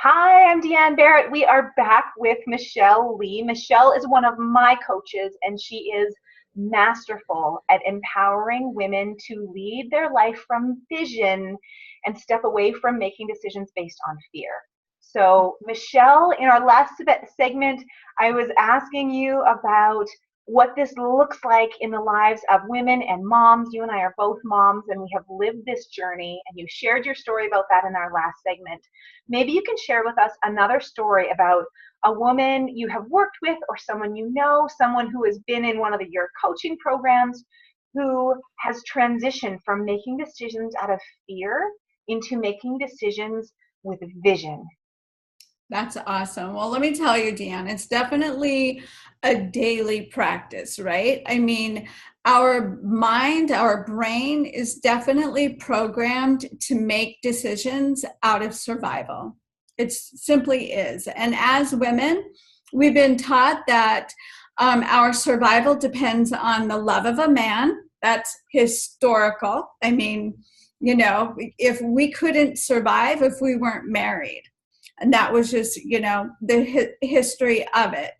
Hi, I'm Deanne Barrett. We are back with Michelle Lee. Michelle is one of my coaches, and she is masterful at empowering women to lead their life from vision and step away from making decisions based on fear. So, Michelle, in our last segment, I was asking you about what this looks like in the lives of women and moms. You and I are both moms, and we have lived this journey, and you shared your story about that in our last segment. Maybe you can share with us another story about a woman you have worked with or someone you know, someone who has been in one of your coaching programs who has transitioned from making decisions out of fear into making decisions with vision. That's awesome. Well, let me tell you, Deanne, it's definitely a daily practice, right? I mean, our mind, our brain is definitely programmed to make decisions out of survival. It simply is. And as women, we've been taught that our survival depends on the love of a man. That's historical. I mean, if we couldn't survive if we weren't married, and that was just the history of it.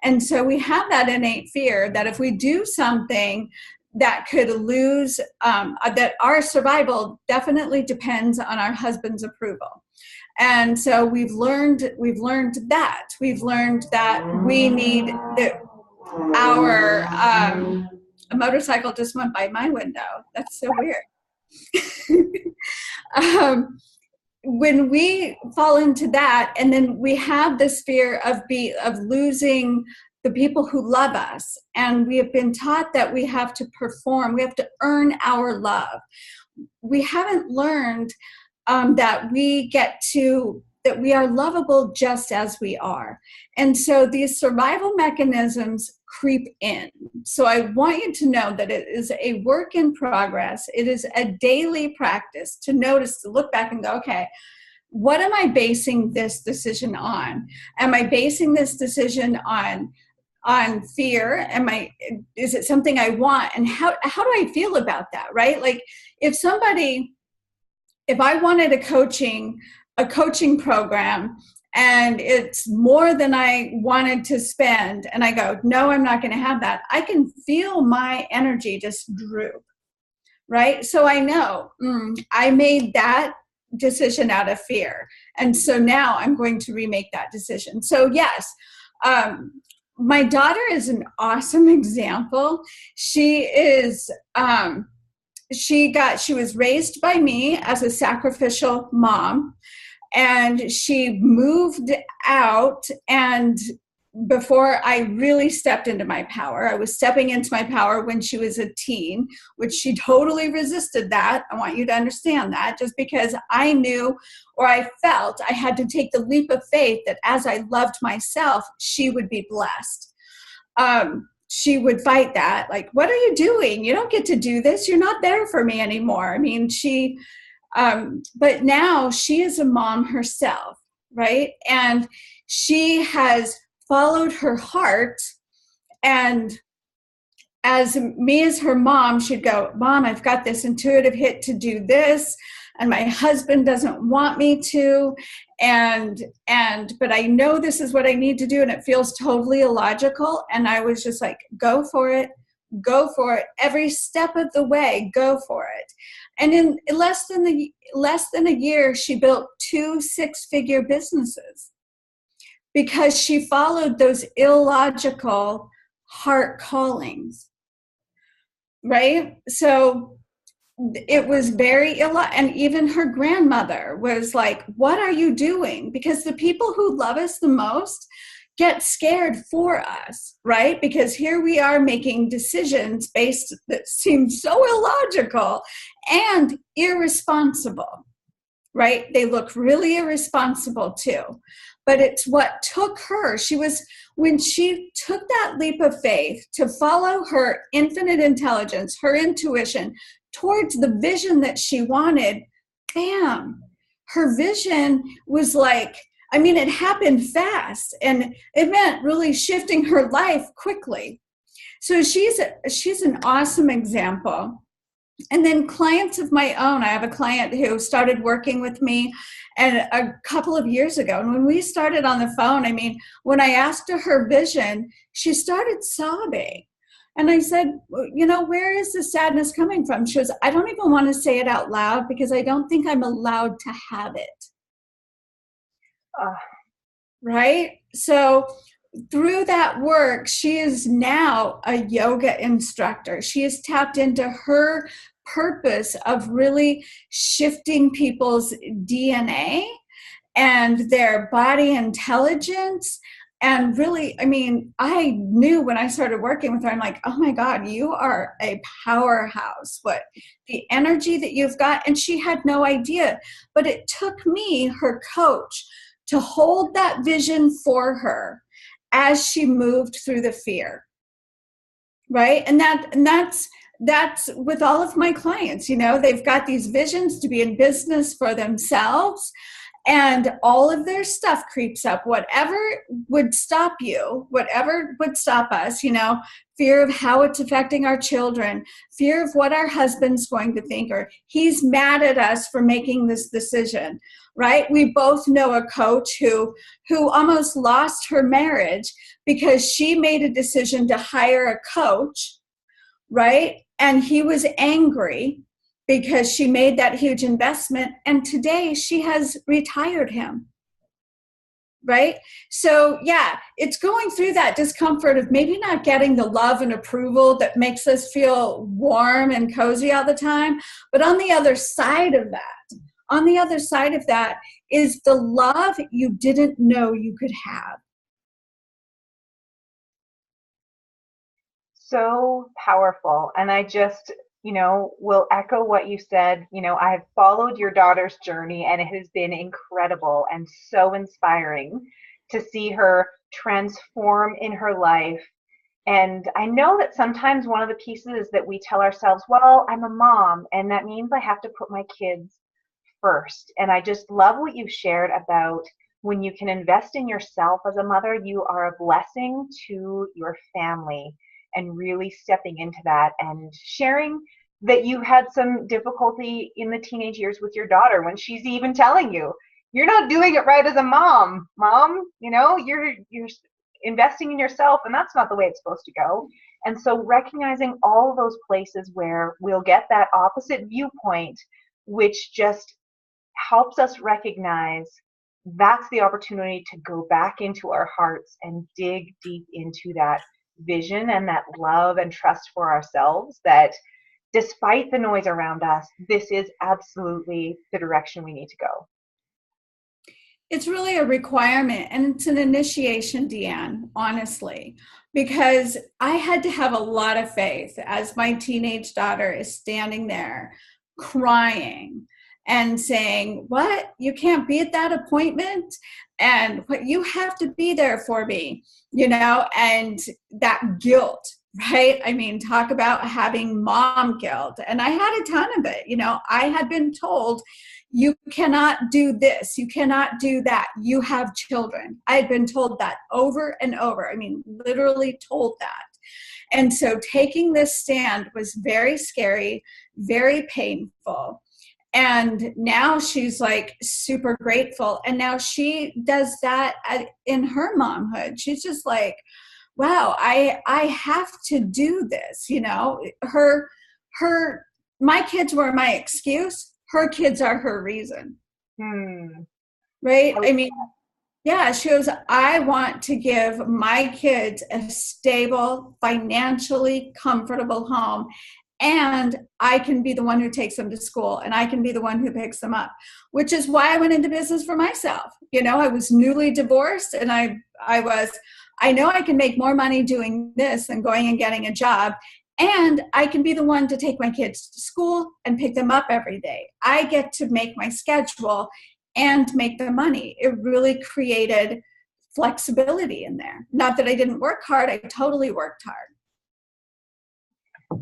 And so we have that innate fear that if we do something that could lose, that our survival definitely depends on our husband's approval. And so we've learned that we need our a motorcycle just went by my window. That's so weird. um, when we fall into that, and then we have this fear of losing the people who love us, and we have been taught that we have to perform, we have to earn our love. We haven't learned that we are lovable just as we are. And so these survival mechanisms creep in. So I want you to know that it is a work in progress. It is a daily practice to notice, to look back and go, okay, what am I basing this decision on? Am I basing this decision on fear? Is it something I want? And how do I feel about that, right? Like if I wanted a coaching program and it's more than I wanted to spend, and I go, no, I'm not going to have that, I can feel my energy just droop, right? So I know I made that decision out of fear. And so now I'm going to remake that decision. So yes, my daughter is an awesome example. She was raised by me as a sacrificial mom, and she moved out, and before I really stepped into my power, I was stepping into my power when she was a teen, which she totally resisted that. I want you to understand that, just because I knew, or I felt I had to take the leap of faith that as I loved myself, she would be blessed. She would fight that, like, what are you doing? You don't get to do this. You're not there for me anymore. I mean, but now she is a mom herself, right? And she has followed her heart. And as me as her mom, she'd go, Mom, I've got this intuitive hit to do this, and my husband doesn't want me to, but I know this is what I need to do, and it feels totally illogical. And I was just like, go for it, every step of the way, go for it. And in less than a year, she built 2 six-figure businesses because she followed those illogical heart callings, right? So it was very and even her grandmother was like, what are you doing? Because the people who love us the most get scared for us, right? Because here we are making decisions that seem so illogical and irresponsible, right? They look really irresponsible too. But it's what took her. When she took that leap of faith to follow her infinite intelligence, her intuition, towards the vision that she wanted, bam, her vision was like, I mean, it happened fast, and it meant really shifting her life quickly. So she's an awesome example And then clients of my own. I have a client who started working with me and a couple of years ago. And when we started on the phone, I mean, when I asked her vision, she started sobbing. And I said, you know, where is the sadness coming from? She goes, I don't even want to say it out loud because I don't think I'm allowed to have it. Uh, Right? So through that work, she is now a yoga instructor. She has tapped into her purpose of really shifting people's DNA and their body intelligence. And really, I mean, I knew when I started working with her, I'm like, oh my God, you are a powerhouse. What the energy that you've got. And she had no idea. But it took me, her coach, to hold that vision for her as she moved through the fear. Right. And that's with all of my clients, you know, they've got these visions to be in business for themselves, and all of their stuff creeps up. Whatever would stop you, whatever would stop us, you know, fear of how it's affecting our children, fear of what our husband's going to think, or he's mad at us for making this decision, right? We both know a coach who almost lost her marriage because she made a decision to hire a coach, right? And he was angry because she made that huge investment, and today she has retired him, right? So yeah, it's going through that discomfort of maybe not getting the love and approval that makes us feel warm and cozy all the time. But on the other side of that is the love you didn't know you could have. so powerful. And I just, will echo what you said. I have followed your daughter's journey, and it has been incredible and so inspiring to see her transform in her life. And I know that sometimes one of the pieces is that we tell ourselves, well, I'm a mom, and that means I have to put my kids first. And I just love what you shared about when you can invest in yourself as a mother, you are a blessing to your family, and really stepping into that and sharing that you had some difficulty in the teenage years with your daughter when she's even telling you you're not doing it right as a mom, you're investing in yourself, and that's not the way it's supposed to go. And so recognizing all of those places where we'll get that opposite viewpoint, which just helps us recognize that's the opportunity to go back into our hearts and dig deep into that vision and that love and trust for ourselves, that despite the noise around us, this is absolutely the direction we need to go. It's really a requirement, and it's an initiation, Deanne, honestly, because I had to have a lot of faith as my teenage daughter is standing there crying and saying, what, you can't be at that appointment, and what, you have to be there for me, and that guilt, right? I mean, talk about having mom guilt. And I had a ton of it. I had been told, you cannot do this, you cannot do that, you have children. I had been told that over and over. I mean, literally told that. And so taking this stand was very scary, very painful. And now she's like super grateful. And now she does that in her momhood. She's just like, wow, I have to do this. My kids were my excuse. Her kids are her reason. Right? I mean, yeah, she goes, I want to give my kids a stable, financially comfortable home. And I can be the one who takes them to school, and I can be the one who picks them up, which is why I went into business for myself. I was newly divorced, and I know I can make more money doing this than going and getting a job. And I can be the one to take my kids to school and pick them up every day. I get to make my schedule and make the money. It really created flexibility in there. Not that I didn't work hard, I totally worked hard.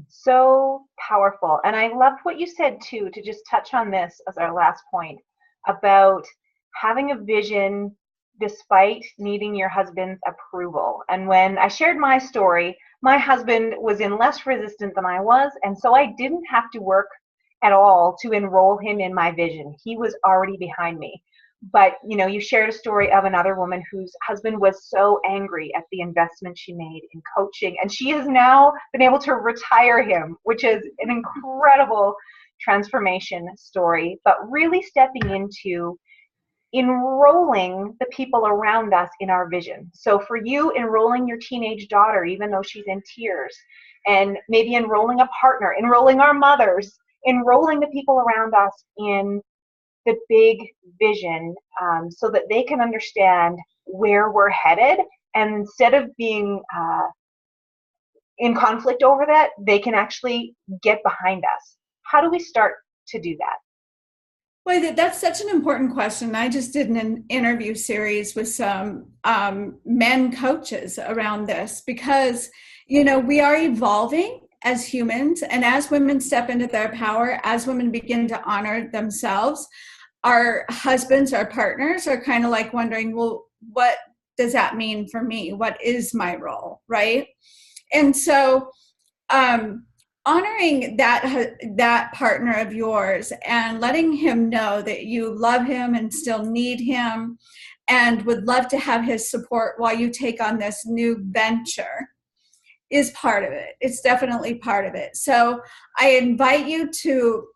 So powerful. And I loved what you said too, to just touch on this as our last point about having a vision despite needing your husband's approval. And when I shared my story, my husband was in less resistance than I was, and so I didn't have to work at all to enroll him in my vision. He was already behind me. But you shared a story of another woman whose husband was so angry at the investment she made in coaching, and she has now been able to retire him, which is an incredible transformation story. But really stepping into enrolling the people around us in our vision. So for you, enrolling your teenage daughter, even though she's in tears, and maybe enrolling a partner, enrolling our mothers, enrolling the people around us in the big vision, so that they can understand where we're headed. And instead of being in conflict over that, they can actually get behind us. How do we start to do that? Well, that's such an important question. I just did an interview series with some men coaches around this because, we are evolving as humans. And as women step into their power, as women begin to honor themselves, our husbands, our partners are kind of like wondering, well, what does that mean for me? What is my role, right? And so honoring that partner of yours and letting him know that you love him and still need him and would love to have his support while you take on this new venture is part of it. It's definitely part of it. So I invite you to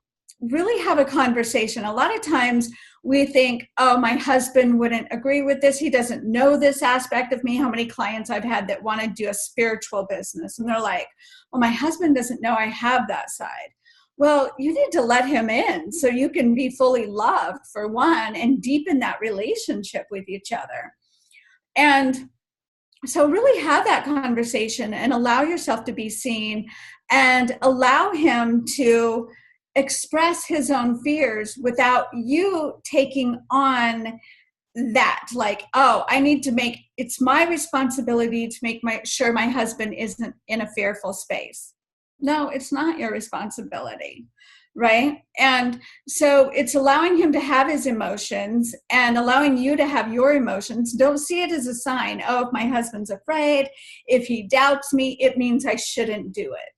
really have a conversation. A lot of times we think, oh, my husband wouldn't agree with this. He doesn't know this aspect of me. How many clients I've had that want to do a spiritual business. And they're like, well, my husband doesn't know I have that side. Well, you need to let him in so you can be fully loved, for one, and deepen that relationship with each other. And so really have that conversation and allow yourself to be seen and allow him to express his own fears without you taking on that, like, oh, it's my responsibility to make sure my husband isn't in a fearful space. No, it's not your responsibility, right? And so it's allowing him to have his emotions and allowing you to have your emotions. Don't see it as a sign, oh, if my husband's afraid, if he doubts me, it means I shouldn't do it.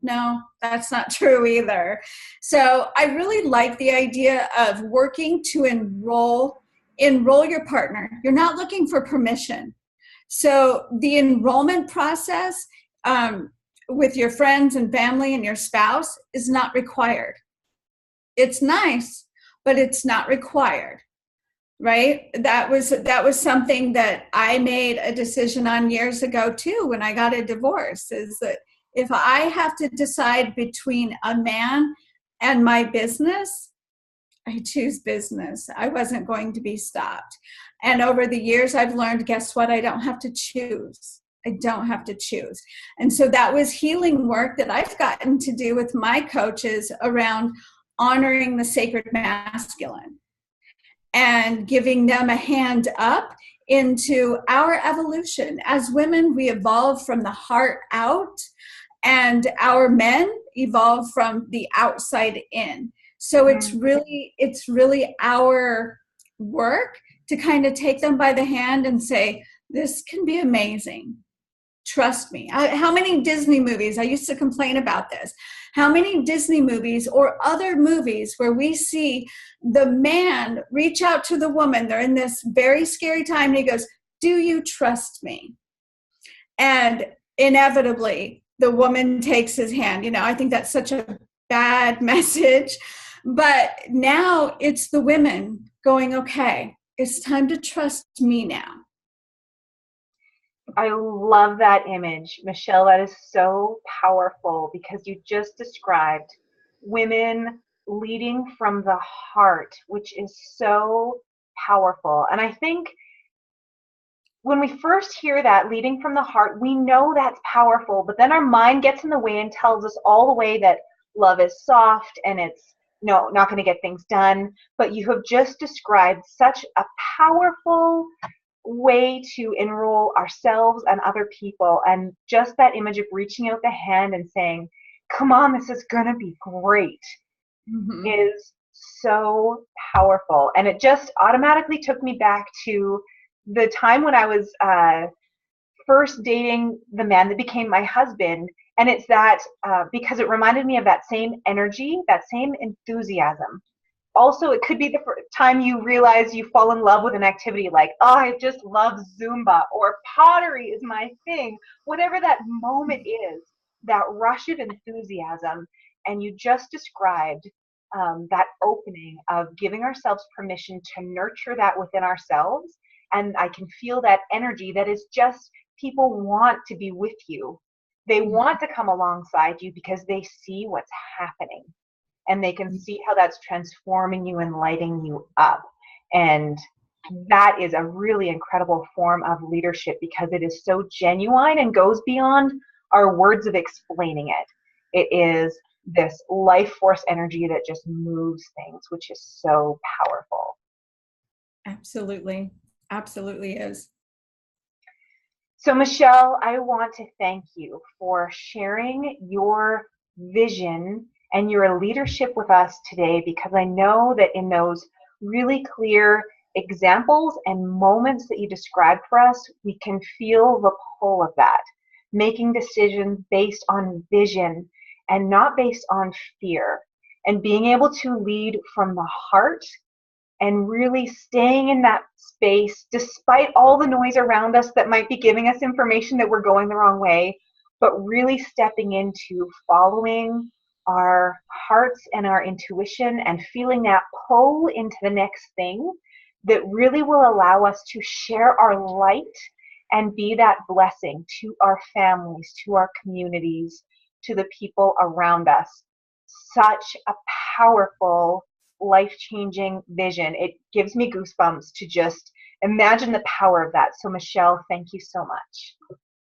No, that's not true either. So I really like the idea of working to enroll your partner. You're not looking for permission. So the enrollment process with your friends and family and your spouse is not required. It's nice, but it's not required, right? That was something that I made a decision on years ago too when I got a divorce, is that if I have to decide between a man and my business, I choose business. I wasn't going to be stopped. And over the years, I've learned, guess what? I don't have to choose. I don't have to choose. And so that was healing work that I've gotten to do with my coaches around honoring the sacred masculine and giving them a hand up into our evolution. As women, we evolve from the heart out, and our men evolve from the outside in. So it's really our work to kind of take them by the hand and say, this can be amazing. Trust me. How many Disney movies, I used to complain about this, how many Disney movies or other movies where we see the man reach out to the woman, they're in this very scary time, and he goes, do you trust me? And inevitably, the woman takes his hand. I think that's such a bad message. But now it's the women going, okay, it's time to trust me now. I love that image, Michelle. That is so powerful because you just described women leading from the heart, which is so powerful. And I think when we first hear that, leading from the heart, we know that's powerful, but then our mind gets in the way and tells us all the way that love is soft and it's not going to get things done. But you have just described such a powerful way to enroll ourselves and other people, and just that image of reaching out the hand and saying, come on, this is going to be great, is so powerful. And it just automatically took me back to the time when I was first dating the man that became my husband. And it's that because it reminded me of that same energy, that same enthusiasm. Also, it could be the first time you realize you fall in love with an activity like, oh, I just love Zumba, or pottery is my thing. Whatever that moment is, that rush of enthusiasm. And you just described that opening of giving ourselves permission to nurture that within ourselves. And I can feel that energy that is just, people want to be with you. They want to come alongside you because they see what's happening, and they can see how that's transforming you and lighting you up. And that is a really incredible form of leadership because it is so genuine and goes beyond our words of explaining it. It is this life force energy that just moves things, which is so powerful. Absolutely. Absolutely is. So Michelle, I want to thank you for sharing your vision and your leadership with us today, because I know that in those really clear examples and moments that you described for us, we can feel the pull of that, making decisions based on vision and not based on fear, and being able to lead from the heart and really staying in that space despite all the noise around us that might be giving us information that we're going the wrong way, but really stepping into following our hearts and our intuition and feeling that pull into the next thing that really will allow us to share our light and be that blessing to our families, to our communities, to the people around us. Such a powerful, life-changing vision. It gives me goosebumps to just imagine the power of that. So Michelle, thank you so much.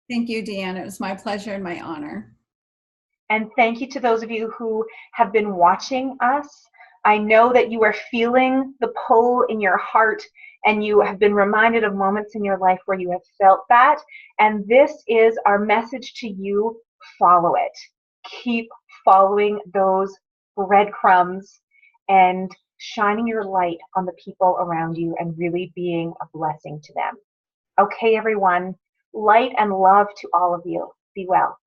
Thank you, Deanne. It was my pleasure and my honor. And thank you to those of you who have been watching us. I know that you are feeling the pull in your heart, and you have been reminded of moments in your life where you have felt that. And this is our message to you: follow it. Keep following those breadcrumbs and shining your light on the people around you and really being a blessing to them. Okay, everyone, light and love to all of you. Be well.